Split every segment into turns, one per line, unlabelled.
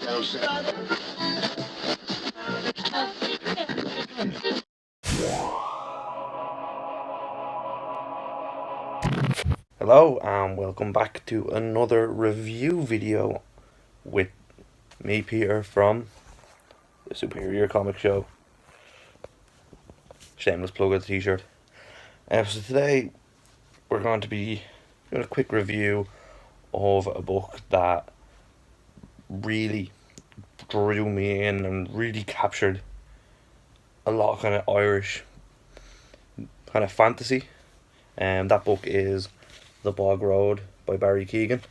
Hello and welcome back to another review video with me, Peter, from the Superior Comic Show. Shameless plug of the t-shirt. So today we're going to be doing a quick review of a book that really drew me in and really captured a lot of kind of Irish kind of fantasy. And that book is The Bog Road by Barry Keegan.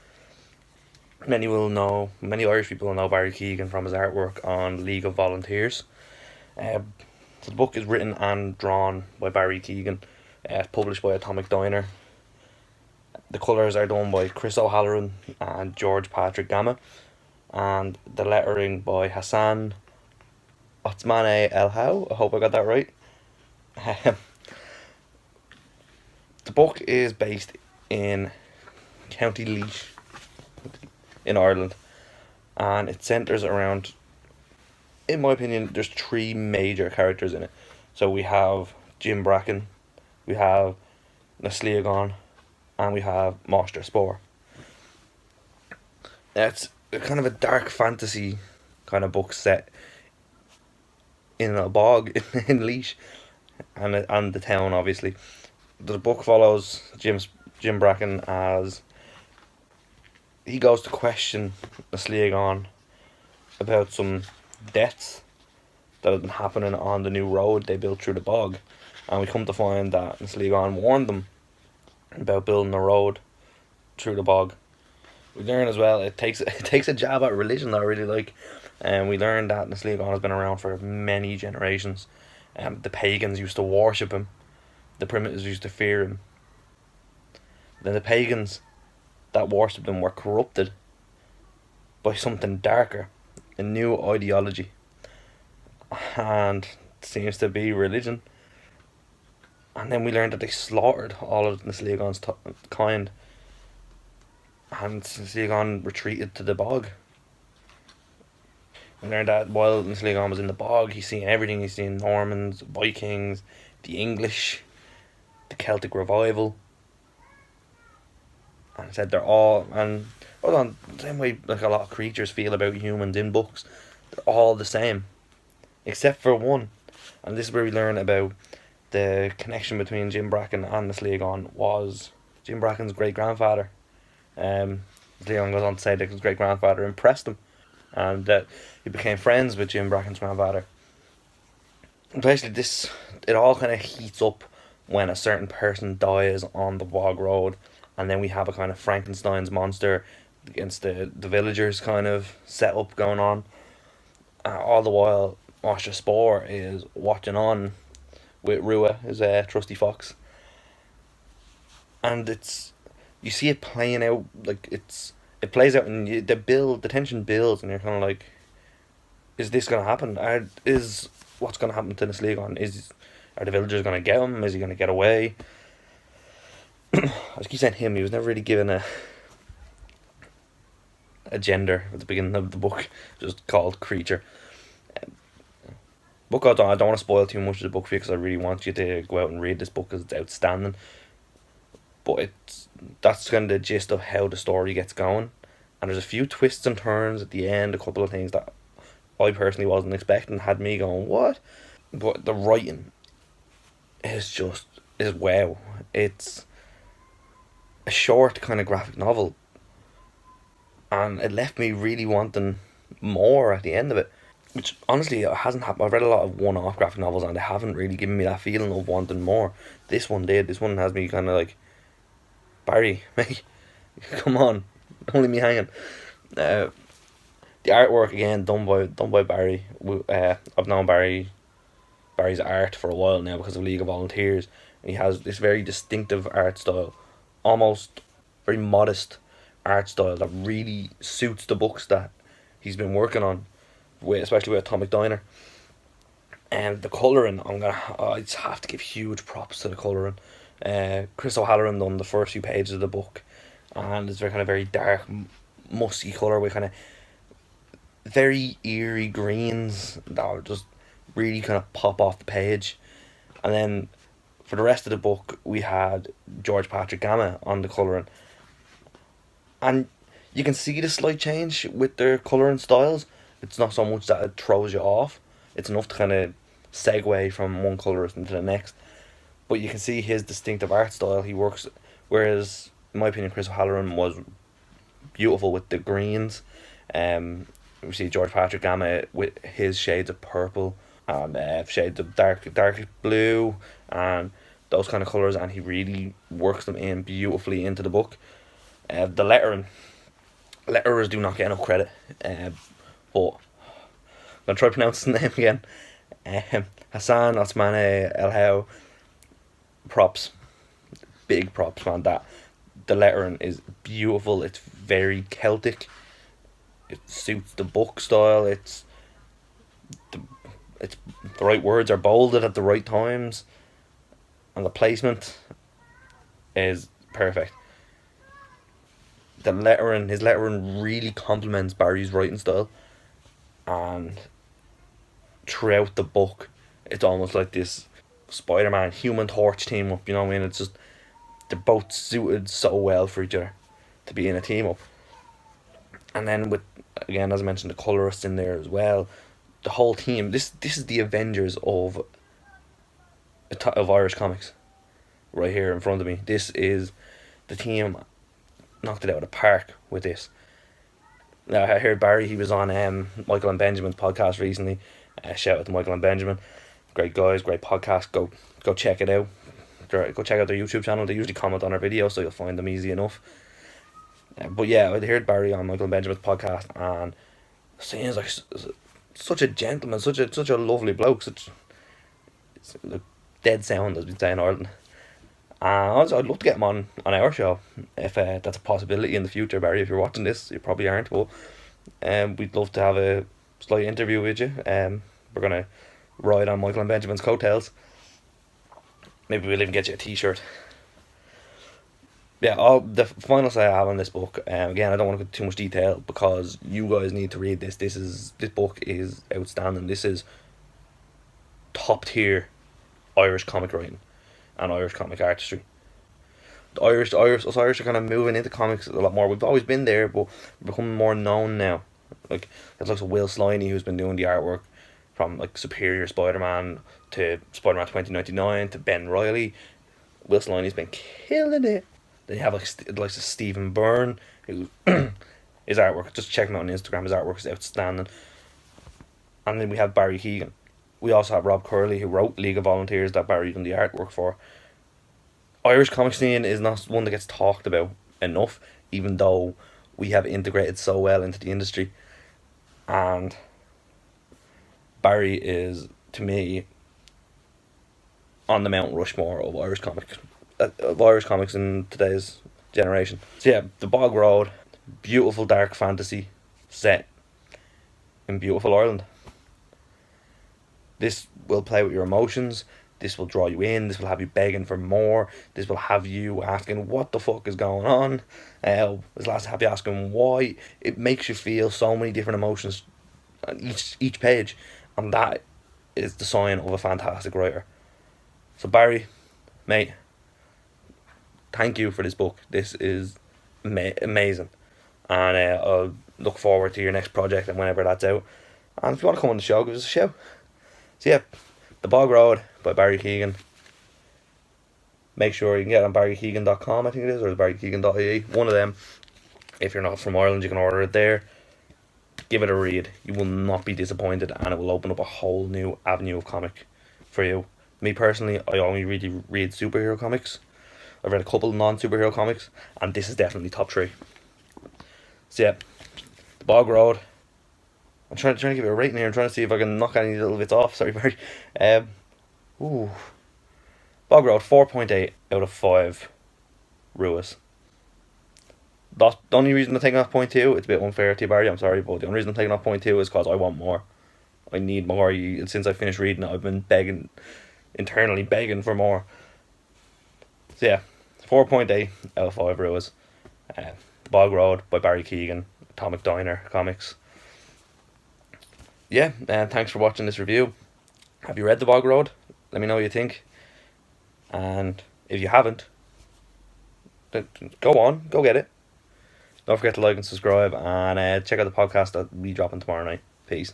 Many Irish people will know Barry Keegan from his artwork on League of Volunteers. So the book is written and drawn by Barry Keegan, published by Atomic Diner. The colours are done by Chris O'Halloran and George Patrick Gama, and the lettering by Hassan Otsmane El How. I hope I got that right. The book is based in County Laois in Ireland, and it centres around, in my opinion, there's three major characters in it. So we have Jim Bracken, we have Nasliagon, and we have Master Spore. It's kind of a dark fantasy kind of book set in a bog in Laois and the town, obviously. The book follows Jim Bracken as he goes to question Nasliagon about some deaths that have been happening on the new road they built through the bog, and we come to find that Nasliagon warned them about building a road through the bog. We learn as well it takes a jab at religion that I really like, and we learn that Nasliagon has been around for many generations. The pagans used to worship him, the primitives used to fear him. Then the pagans that worshipped him were corrupted by something darker, a new ideology, and it seems to be religion. And then we learned that they slaughtered all of Nasliagon's kind, and Nasliagon retreated to the bog. We learned that while Nasliagon was in the bog, he's seen everything. He's seen Normans, Vikings, the English, the Celtic revival, and said they're all, and hold on, the same way like a lot of creatures feel about humans in books, they're all the same, except for one. And this is where we learn about the connection between Jim Bracken and Nasliagon was Jim Bracken's great grandfather. Nasliagon goes on to say that his great grandfather impressed him, and that he became friends with Jim Bracken's grandfather. And basically, it all kind of heats up when a certain person dies on the Bog Road, and then we have a kind of Frankenstein's monster against the villagers kind of setup going on. All the while, Master Spore is watching on with Rua, his trusty fox, and you see it playing out, like it plays out, and the tension builds, and you're kind of like, is this gonna happen? Is what's gonna happen to Nasliagon? Are the villagers gonna get him? Is he gonna get away? I keep saying him. He was never really given a gender at the beginning of the book, just called creature. Book goes on. I don't want to spoil too much of the book for you because I really want you to go out and read this book because it's outstanding. But that's kind of the gist of how the story gets going, and there's a few twists and turns at the end, a couple of things that I personally wasn't expecting, had me going, what? But the writing is wow. It's a short kind of graphic novel, and it left me really wanting more at the end of it, which honestly hasn't happened. I've read a lot of one-off graphic novels and they haven't really given me that feeling of wanting more. This one did. This one has me kind of like, Barry, mate, come on, don't leave me hanging. The artwork again done by Barry. I've known Barry's art for a while now because of League of Volunteers. He has this very distinctive art style, almost very modest art style that really suits the books that he's been working on, especially with Atomic Diner. And the colouring, I just have to give huge props to the colouring. Chris O'Halloran done the first few pages of the book, and it's very dark, musky colour with kind of very eerie greens that just really kind of pop off the page. And then for the rest of the book, we had George Patrick Gama on the colouring, and you can see the slight change with their colouring styles. It's not so much that it throws you off; it's enough to kind of segue from one colourist into the next. But you can see his distinctive art style. He works, whereas in my opinion, Chris O'Halloran was beautiful with the greens. We see George Patrick Gama with his shades of purple and shades of dark blue and those kind of colours, and he really works them in beautifully into the book. The letterers do not get enough credit, but I'm gonna try to pronounce his name again. Hassan Osmane El How. Props, big props, man. That the lettering is beautiful. It's very Celtic. It suits the book style. The it's the right words are bolded at the right times, and the placement is perfect. His lettering really complements Barry's writing style, and throughout the book, it's almost like this Spider-Man Human Torch team up. You know what I mean? It's just they're both suited so well for each other to be in a team up. And then with, again, as I mentioned, the colorists in there as well. The whole team. This is the Avengers of Irish comics, right here in front of me. This is the team knocked it out of the park with this. Now I heard Barry. He was on Michael and Benjamin's podcast recently. Shout out to Michael and Benjamin. Great guys, great podcast. Go check it out. Go check out their YouTube channel. They usually comment on our videos, so you'll find them easy enough. But yeah, I heard Barry on Michael and Benjamin's podcast, and seems like such a gentleman, such a lovely bloke, such dead sound, as we say in Ireland. And I'd love to get him on our show if that's a possibility in the future, Barry. If you're watching this, you probably aren't, but we'd love to have a slight interview with you. We're gonna ride on Michael and Benjamin's coattails. Maybe we'll even get you a T-shirt. Yeah, all the final say I have on this book. Again, I don't want to go into too much detail because you guys need to read this. This book is outstanding. This is top tier Irish comic writing and Irish comic artistry. Us Irish are kind of moving into comics a lot more. We've always been there, but we're becoming more known now. Like there's like Will Sliney, who's been doing the artwork from like Superior Spider-Man to Spider-Man 2099 to Ben Reilly. Will Sliney's been killing it. Then you have like Stephen Byrne, who his artwork, just check him out on Instagram, his artwork is outstanding. And then we have Barry Keegan. We also have Rob Curley, who wrote League of Volunteers that Barry done the artwork for. Irish comic scene is not one that gets talked about enough, even though we have integrated so well into the industry. And Barry is, to me, on the Mount Rushmore of Irish comics in today's generation. So yeah, the Bog Road, beautiful dark fantasy set in beautiful Ireland. This will play with your emotions. This will draw you in. This will have you begging for more. This will have you asking what the fuck is going on. This last have you asking why. It makes you feel so many different emotions on each page, and that is the sign of a fantastic writer. So Barry, mate, thank you for this book. This is amazing, and I'll look forward to your next project and whenever that's out. And if you want to come on the show, give us a shout. So yeah, The Bog Road by Barry Keegan. Make sure you can get it on barrykeegan.com, I think it is, or barrykeegan.ie. One of them. If you're not from Ireland, you can order it there. Give it a read. You will not be disappointed, and it will open up a whole new avenue of comic for you. Me personally, I only really read superhero comics. I've read a couple non-superhero comics, and this is definitely top 3. So yeah, The Bog Road. I'm trying to give it a rating here. I'm trying to see if I can knock any little bits off. Sorry, Barry. Bog Road, 4.8 out of 5 Ruas. That's the only reason I'm taking off 0.2. It's a bit unfair to you, Barry, I'm sorry, but the only reason I'm taking off 0.2 is because I want more. I need more. Since I finished reading it, I've been internally begging for more. So yeah, 4.8 out of 5 Ruas. The Bog Road by Barry Keegan, Atomic Diner Comics. yeah, thanks for watching this review. Have you read The Bog Road? Let me know what you think. And if you haven't, then go on, go get it. Don't forget to like and subscribe, and check out the podcast that we dropping tomorrow night. Peace.